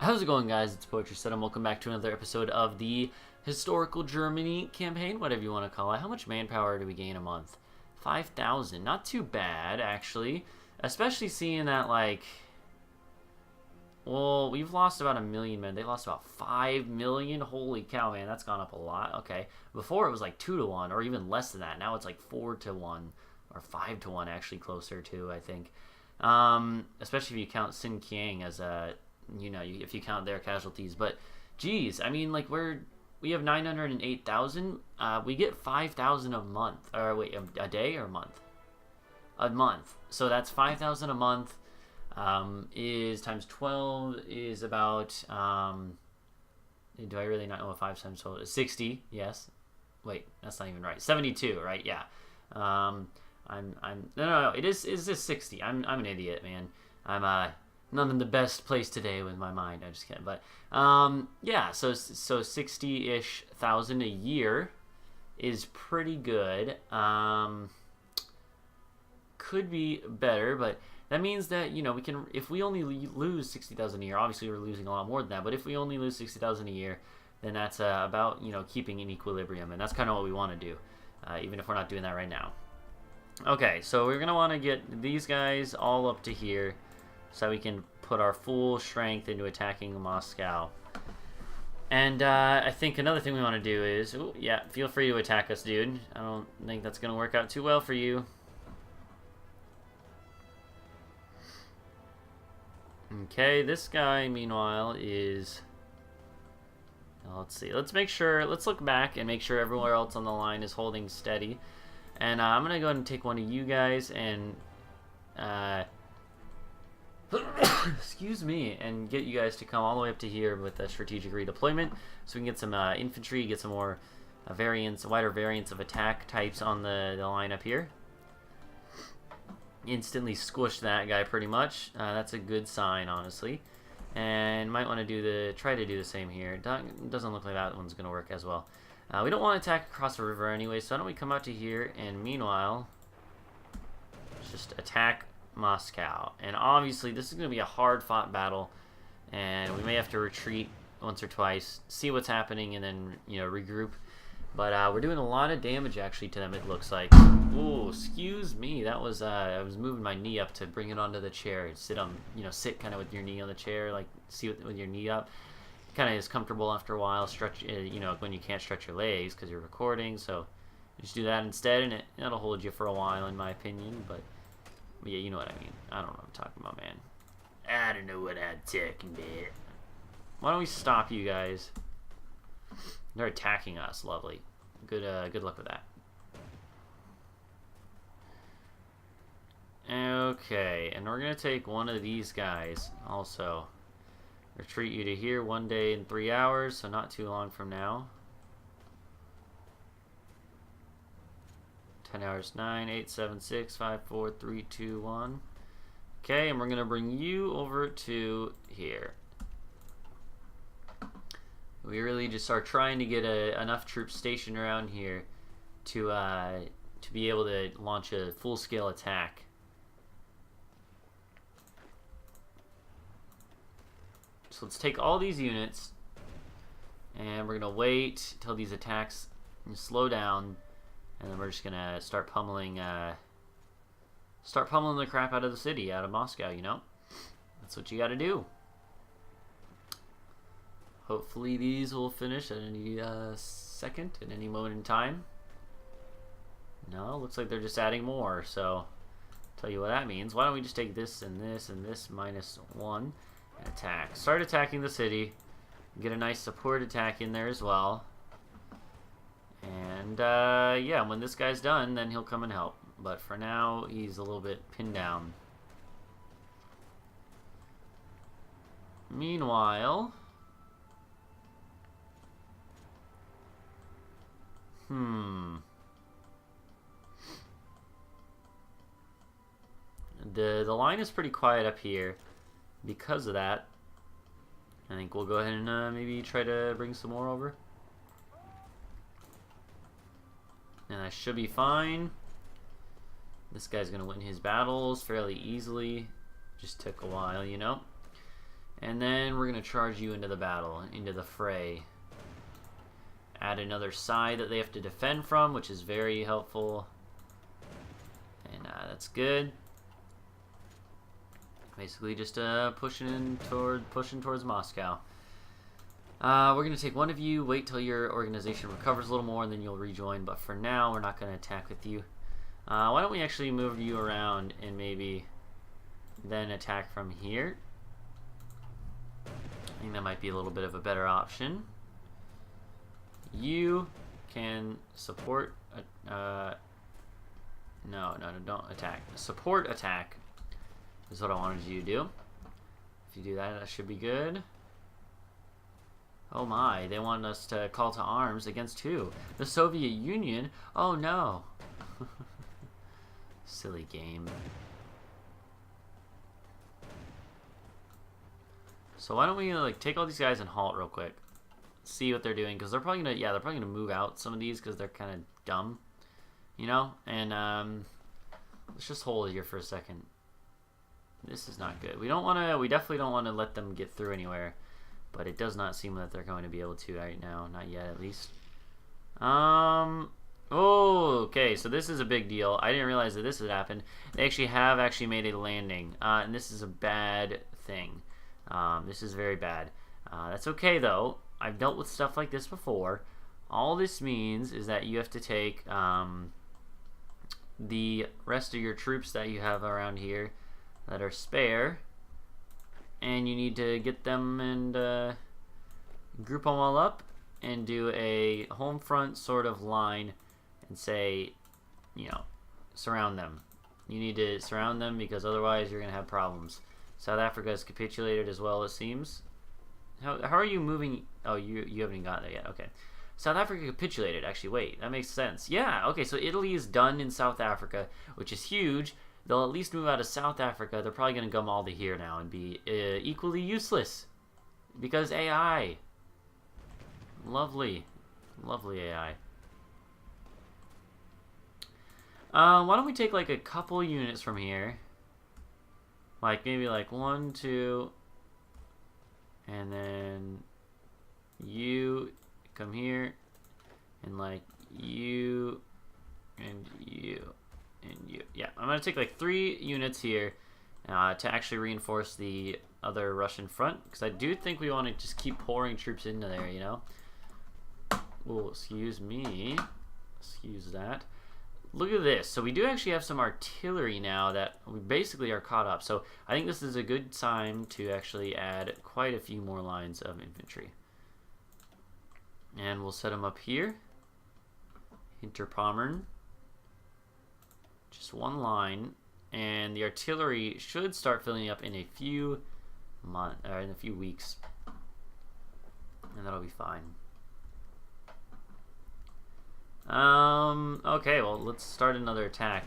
How's it going, guys? It's Poetry Set, and welcome back to another episode of the Historical Germany campaign, whatever you want to call it. How much manpower do we gain a month? 5,000. Not too bad, actually. Especially seeing that, like... Well, we've lost about 1 million men. They lost about 5 million. Holy cow, man. That's gone up a lot. Okay. Before, it was like 2 to 1, or even less than that. Now it's like 4 to 1, or 5 to 1, actually, closer to, I think. Especially if you count Sin Kiang as a... You know, if you count their casualties. But, geez, I mean, like, we have 908,000. We get 5,000 a month. Or, wait, a day or a month? A month. So that's 5,000 a month. Is times 12 is about, do I really not know what 5 times 12 is? 60, yes. Wait, that's not even right. 72, right? Yeah. No, it is just 60. I'm an idiot, man. I'm, not in the best place today with my mind. I'm just kidding. But, yeah, so 60-ish thousand a year is pretty good. Could be better, but that means that, you know, we can, if we only lose 60,000 a year, obviously we're losing a lot more than that, but if we only lose 60,000 a year, then that's about, you know, keeping in equilibrium, and that's kind of what we want to do, even if we're not doing that right now. Okay, so we're going to want to get these guys all up to here, so we can put our full strength into attacking Moscow. And I think another thing we want to do is, ooh, yeah, feel free to attack us, dude. I don't think that's going to work out too well for you. Okay, this guy, meanwhile, is... Let's see. Let's make sure... Let's look back and make sure everywhere else on the line is holding steady. And I'm going to go ahead and take one of you guys and... excuse me, and get you guys to come all the way up to here with a strategic redeployment, so we can get some infantry, get some more wider variants of attack types on the line up here. Instantly squish that guy pretty much. That's a good sign, honestly. And might want to try to do the same here. Doesn't look like that one's going to work as well. We don't want to attack across the river anyway, so why don't we come out to here and meanwhile just attack Moscow. And obviously this is going to be a hard fought battle, and we may have to retreat once or twice, see what's happening, and then, you know, regroup. But we're doing a lot of damage actually to them, it looks like. Ooh, excuse me, that was I was moving my knee up to bring it onto the chair. Sit kind of with your knee on the chair, like with your knee up. Kind of is comfortable after a while. Stretch, you know, when you can't stretch your legs because you're recording, so just do that instead, and that'll hold you for a while, in my opinion. But yeah, you know what I mean. I don't know what I'm talking about, man. I don't know what I'm talking about. Why don't we stop you guys? They're attacking us. Lovely. Good luck with that. Okay, and we're gonna take one of these guys also. Retreat you to here 1 day and 3 hours, so not too long from now. 10 hours, 9, 8, 7, 6, 5, 4, 3, 2, 1. Okay, and we're going to bring you over to here. We really just are trying to get enough troops stationed around here to be able to launch a full-scale attack. So let's take all these units, and we're going to wait till these attacks slow down. And then we're just gonna start pummeling the crap out of the city, out of Moscow, you know? That's what you gotta do. Hopefully these will finish at any second, at any moment in time. No, looks like they're just adding more, so tell you what that means. Why don't we just take this and this and this -1 and attack. Start attacking the city. Get a nice support attack in there as well. And, yeah, when this guy's done, then he'll come and help. But for now, he's a little bit pinned down. Meanwhile... The line is pretty quiet up here. Because of that, I think we'll go ahead and maybe try to bring some more over. And I should be fine. This guy's going to win his battles fairly easily. Just took a while, you know. And then we're going to charge you into the battle, into the fray. Add another side that they have to defend from, which is very helpful. And that's good. Basically just pushing towards Moscow. We're going to take one of you, wait till your organization recovers a little more, and then you'll rejoin. But for now, we're not going to attack with you. Why don't we actually move you around and maybe then attack from here? I think that might be a little bit of a better option. You can support... no, don't attack. Support attack is what I wanted you to do. If you do that, that should be good. Oh my, they want us to call to arms against who? The Soviet Union? Oh no. Silly game. So why don't we like take all these guys and halt real quick, see what they're doing, because they're probably gonna move out some of these because they're kind of dumb, you know. And let's just hold it here for a second. This is not good. We definitely don't want to let them get through anywhere, but it does not seem that they're going to be able to right now, not yet at least. Oh, okay, so this is a big deal. I didn't realize that this had happened. They actually made a landing, and this is a bad thing. This is very bad. That's okay though. I've dealt with stuff like this before. All this means is that you have to take the rest of your troops that you have around here that are spare, and you need to get them and group them all up and do a home front sort of line and say, you know, surround them. You need to surround them because otherwise you're going to have problems. South Africa has capitulated as well, it seems. How are you moving? Oh, you haven't even got there yet. Okay. South Africa capitulated. Actually, wait. That makes sense. Yeah, okay, so Italy is done in South Africa, which is huge. They'll at least move out of South Africa. They're probably going to come all to here now and be equally useless. Because AI. Lovely. Lovely AI. Why don't we take like a couple units from here? Like maybe like 1, 2, and then you come here, and like you, and you, and you. Yeah, I'm gonna take like 3 units here to actually reinforce the other Russian front, because I do think we want to just keep pouring troops into there, you know? Oh, excuse me. Excuse that. Look at this. So we do actually have some artillery now that we basically are caught up. So I think this is a good time to actually add quite a few more lines of infantry. And we'll set them up here. Hinterpommern. Just one line. And the artillery should start filling up in a few months, or in a few weeks. And that'll be fine. Okay, well, let's start another attack.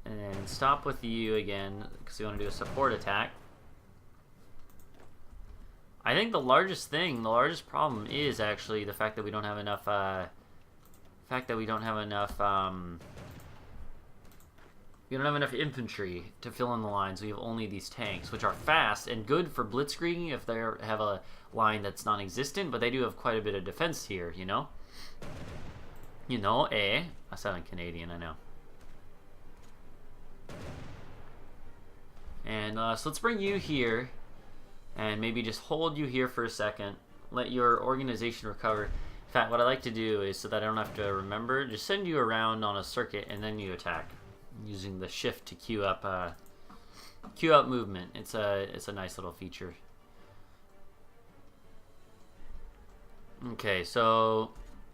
And stop with you again, because we want to do a support attack. I think the largest problem is actually the fact that we don't have enough, we don't have enough infantry to fill in the lines. We have only these tanks, which are fast and good for blitzkrieging if they have a line that's non-existent, but they do have quite a bit of defense here, you know? You know, eh? I sound Canadian, I know. And so let's bring you here, and maybe just hold you here for a second. Let your organization recover. In fact, what I like to do is, so that I don't have to remember, just send you around on a circuit, and then you attack. Using the shift to queue up movement. It's a nice little feature. Okay, so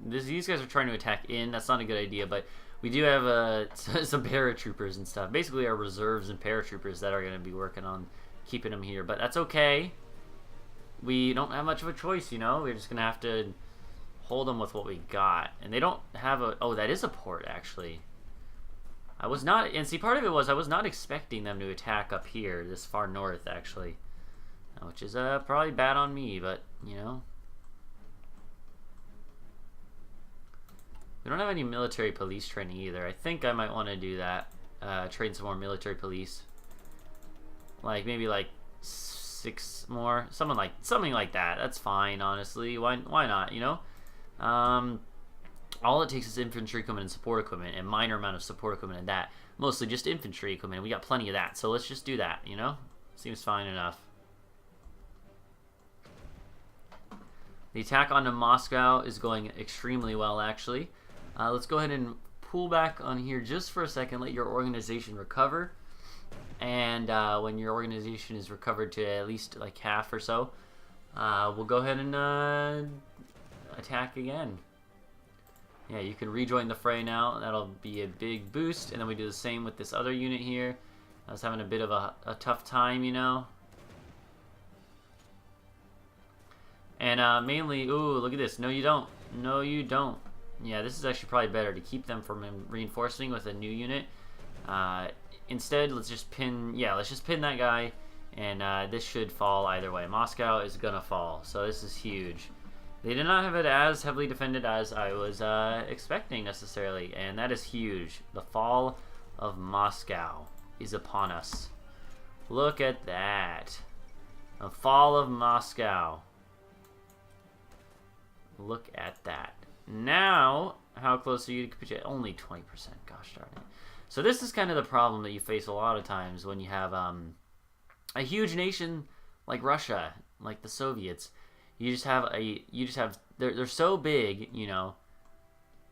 these guys are trying to attack in. That's not a good idea, but we do have some paratroopers and stuff. Basically, our reserves and paratroopers that are going to be working on keeping them here. But that's okay. We don't have much of a choice, you know. We're just going to have to hold them with what we got. And they don't have a... Oh, that is a port, actually. I was not... And see, part of it was I was not expecting them to attack up here, this far north, actually. Which is probably bad on me, but, you know. We don't have any military police training either. I think I might want to do that. Train some more military police. Like, maybe like 6 more, something like that. That's fine, honestly. Why not? You know, all it takes is infantry equipment and support equipment, and minor amount of support equipment and that. Mostly just infantry equipment. We got plenty of that, so let's just do that. You know, seems fine enough. The attack onto Moscow is going extremely well, actually. Let's go ahead and pull back on here just for a second. Let your organization recover. And when your organization is recovered to at least like half or so, we'll go ahead and attack again. Yeah, you can rejoin the fray now. That'll be a big boost. And then we do the same with this other unit here. I was having a bit of a tough time, you know. And mainly, ooh, look at this. No, you don't. No, you don't. Yeah, this is actually probably better to keep them from reinforcing with a new unit. Instead, let's just pin that guy, and this should fall either way. Moscow is gonna fall, so this is huge. They did not have it as heavily defended as I was expecting necessarily, and that is huge. The fall of Moscow is upon us. Look at that. The fall of Moscow. Look at that. Now, how close are you to capitulate? Only 20%. Gosh darn it. So this is kind of the problem that you face a lot of times when you have a huge nation like Russia, like the Soviets. They're so big, you know,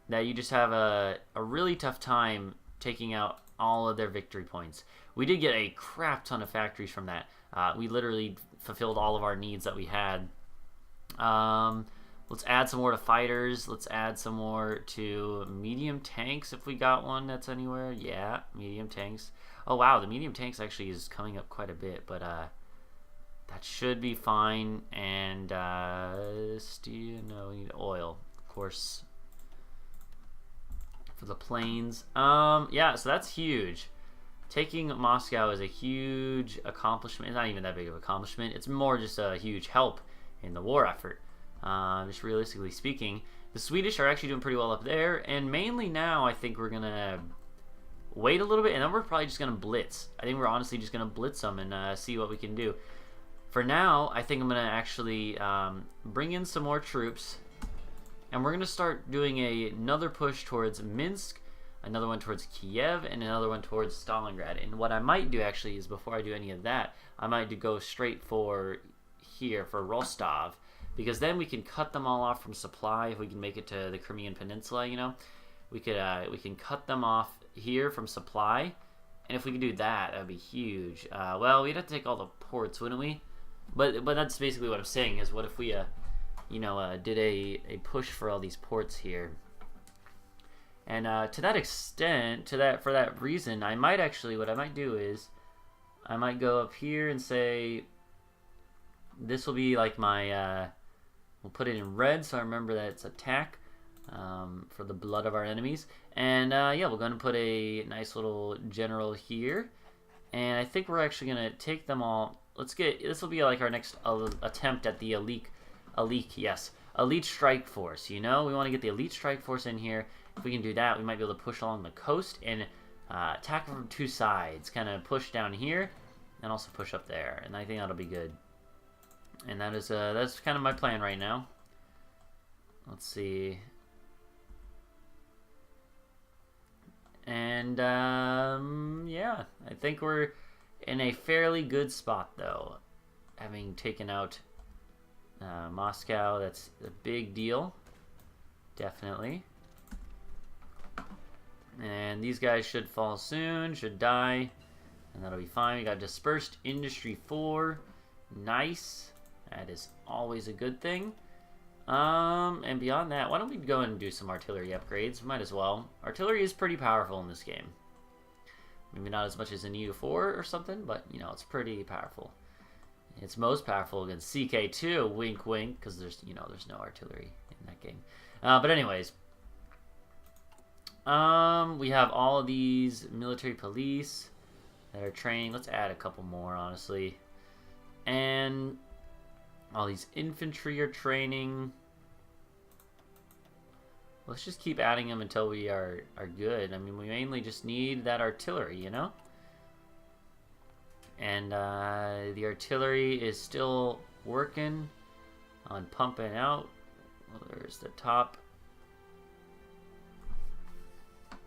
that you just have a really tough time taking out all of their victory points. We did get a crap ton of factories from that. We literally fulfilled all of our needs that we had. Let's add some more to fighters. Let's add some more to medium tanks if we got one that's anywhere. Yeah, medium tanks. Oh, wow, the medium tanks actually is coming up quite a bit, but that should be fine. And steel, no, we need oil, of course, for the planes. Yeah, so that's huge. Taking Moscow is a huge accomplishment. It's not even that big of an accomplishment. It's more just a huge help in the war effort. Just realistically speaking, the Swedish are actually doing pretty well up there, and mainly now I think we're gonna wait a little bit, and then we're probably just gonna blitz. I think we're honestly just gonna blitz them and see what we can do. For now, I think I'm gonna actually bring in some more troops, and we're gonna start doing another push towards Minsk, another one towards Kiev, and another one towards Stalingrad. And what I might do actually is, before I do any of that, I might go straight for here for Rostov. Because then we can cut them all off from supply if we can make it to the Crimean Peninsula, you know. We can cut them off here from supply, and if we could do that, that would be huge. Well, we'd have to take all the ports, wouldn't we? But that's basically what I'm saying, is what if we did a push for all these ports here. And to that extent, for that reason, I might actually, what I might do is I might go up here and say this will be like my we'll put it in red so I remember that it's attack for the blood of our enemies. And yeah, we're going to put a nice little general here. And I think we're actually going to take them all. This will be like our next attempt at the elite strike force, you know? We want to get the elite strike force in here. If we can do that, we might be able to push along the coast and attack from two sides. Kind of push down here and also push up there. And I think that'll be good. And that's kind of my plan right now. Let's see. And yeah, I think we're in a fairly good spot though. Having taken out Moscow, that's a big deal. Definitely. And these guys should fall soon, should die. And that'll be fine. We got dispersed industry 4. Nice. That is always a good thing. And beyond that, why don't we go and do some artillery upgrades? Might as well. Artillery is pretty powerful in this game. Maybe not as much as in EU4 or something, but, you know, it's pretty powerful. It's most powerful against CK2, wink wink, because there's no artillery in that game. But anyways, we have all of these military police that are training. Let's add a couple more, honestly. And all these infantry are training. Let's just keep adding them until we are good. I mean, we mainly just need that artillery, you know? And the artillery is still working on pumping out. Well, there's the top.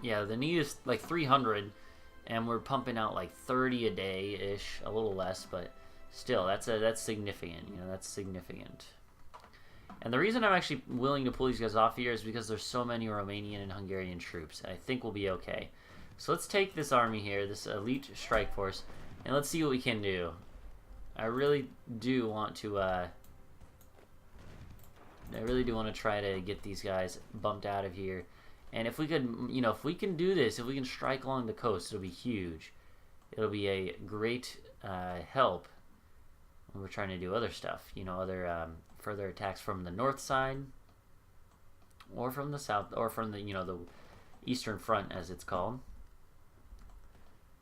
Yeah, the need is like 300, and we're pumping out like 30 a day-ish, a little less, but still, that's significant. You know, that's significant. And the reason I'm actually willing to pull these guys off here is because there's so many Romanian and Hungarian troops. I think we'll be okay. So let's take this army here, this elite strike force, and let's see what we can do. I really do want to try to get these guys bumped out of here. And if we could, you know, if we can do this, if we can strike along the coast, it'll be huge. It'll be a great help when we're trying to do other stuff. You know, other further attacks from the north side, or from the south, or from the, you know, the Eastern Front, as it's called.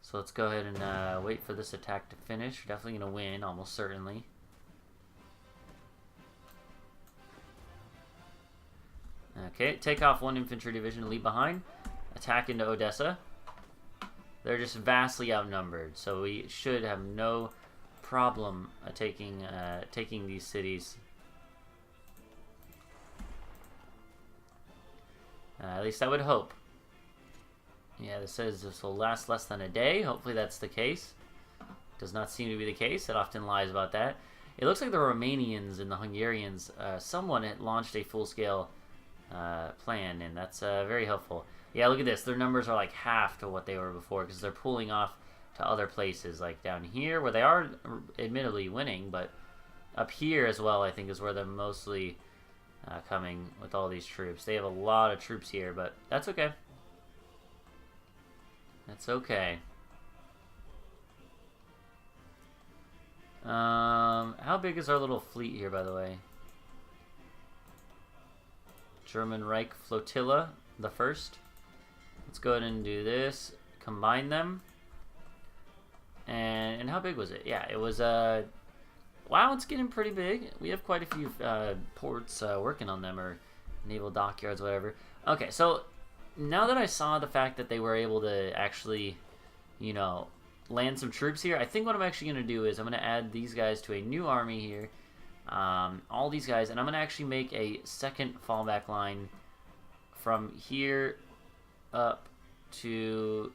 So let's go ahead and wait for this attack to finish. We're definitely going to win, almost certainly. Okay, take off one infantry division, leave behind. Attack into Odessa. They're just vastly outnumbered, so we should have no problem taking these cities. At least I would hope. Yeah, this says this will last less than a day. Hopefully that's the case. Does not seem to be the case. It often lies about that. It looks like the Romanians and the Hungarians, someone had launched a full-scale plan, and that's very helpful. Yeah, look at this. Their numbers are like half to what they were before because they're pulling off to other places, like down here, where they are admittedly winning, but up here as well, I think, is where they're mostly coming with all these troops. They have a lot of troops here, but that's okay. That's okay. How big is our little fleet here, by the way? German Reich Flotilla, the first. Let's go ahead and do this. Combine them. And how big was it? Yeah, it was, wow, it's getting pretty big. We have quite a few ports working on them, or naval dockyards, whatever. Okay, so now that I saw the fact that they were able to actually, you know, land some troops here, I think what I'm actually going to do is I'm going to add these guys to a new army here. All these guys, and I'm going to actually make a second fallback line from here up to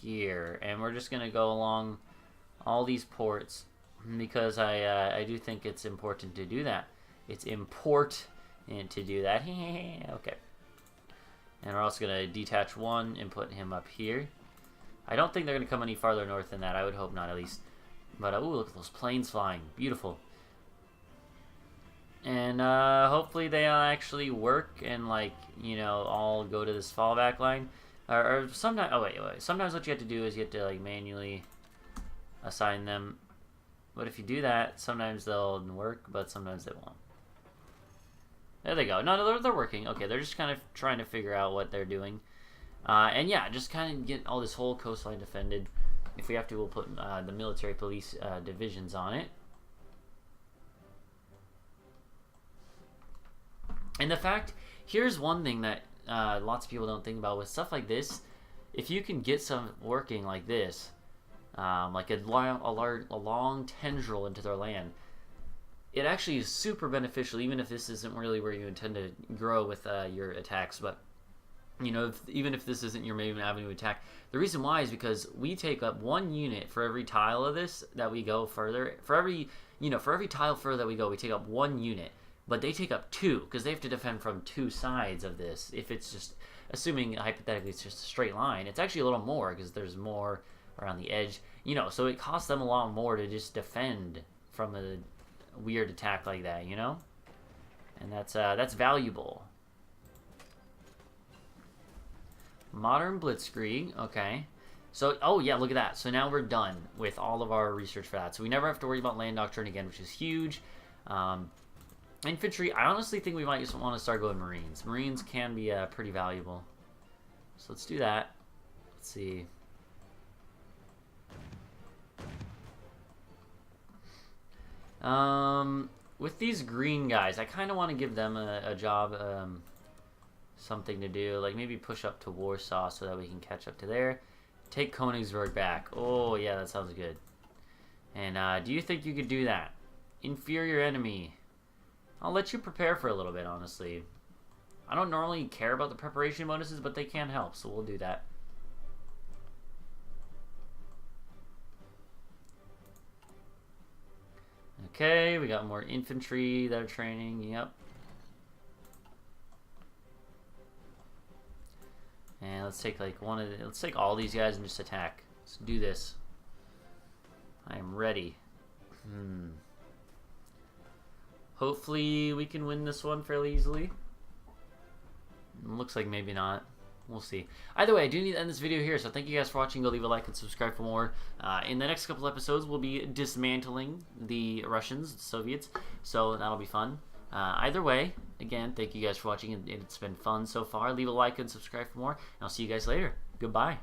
here, and we're just going to go along all these ports because I do think it's important to do that. It's important to do that. Okay. And we're also going to detach one and put him up here. I don't think they're going to come any farther north than that. I would hope not, at least. But, ooh, look at those planes flying. Beautiful. And hopefully they'll actually work and, like, you know, all go to this fallback line. Or sometimes, oh, wait. Sometimes what you have to do is you have to, like, manually assign them. But if you do that, sometimes they'll work, but sometimes they won't. There they go. No, they're working. Okay, they're just kind of trying to figure out what they're doing. And yeah, just kind of get all this whole coastline defended. If we have to, we'll put the military police divisions on it. And the fact, here's one thing that lots of people don't think about with stuff like this. If you can get some working like this, like a long tendril into their land, it actually is super beneficial, even if this isn't really where you intend to grow with your attacks. But, you know, even if this isn't your main avenue of attack, the reason why is because we take up 1 unit for every tile of this that we go further. For every tile further that we go, we take up 1 unit. But they take up 2, because they have to defend from 2 sides of this. If it's just, assuming hypothetically it's just a straight line, it's actually a little more, because there's more around the edge. You know, so it costs them a lot more to just defend from a weird attack like that, you know? And that's valuable. Modern Blitzkrieg, okay. So, oh yeah, look at that. So now we're done with all of our research for that. So we never have to worry about land doctrine again, which is huge. Infantry, I honestly think we might just want to start going Marines. Marines can be pretty valuable. So let's do that. Let's see. With these green guys, I kind of want to give them a job, something to do. Like maybe push up to Warsaw so that we can catch up to there. Take Königsberg back. Oh, yeah, that sounds good. And do you think you could do that? Inferior enemy. I'll let you prepare for a little bit, honestly. I don't normally care about the preparation bonuses, but they can help, so we'll do that. Okay, we got more infantry that are training. Yep. And let's take like let's take all these guys and just attack. Let's do this. I am ready. Hopefully we can win this one fairly easily. Looks like maybe not. We'll see. Either way, I do need to end this video here, so thank you guys for watching. Go leave a like and subscribe for more. In the next couple episodes, we'll be dismantling the Russians, the Soviets, so that'll be fun. Either way, again, thank you guys for watching. It's been fun so far. Leave a like and subscribe for more, and I'll see you guys later. Goodbye.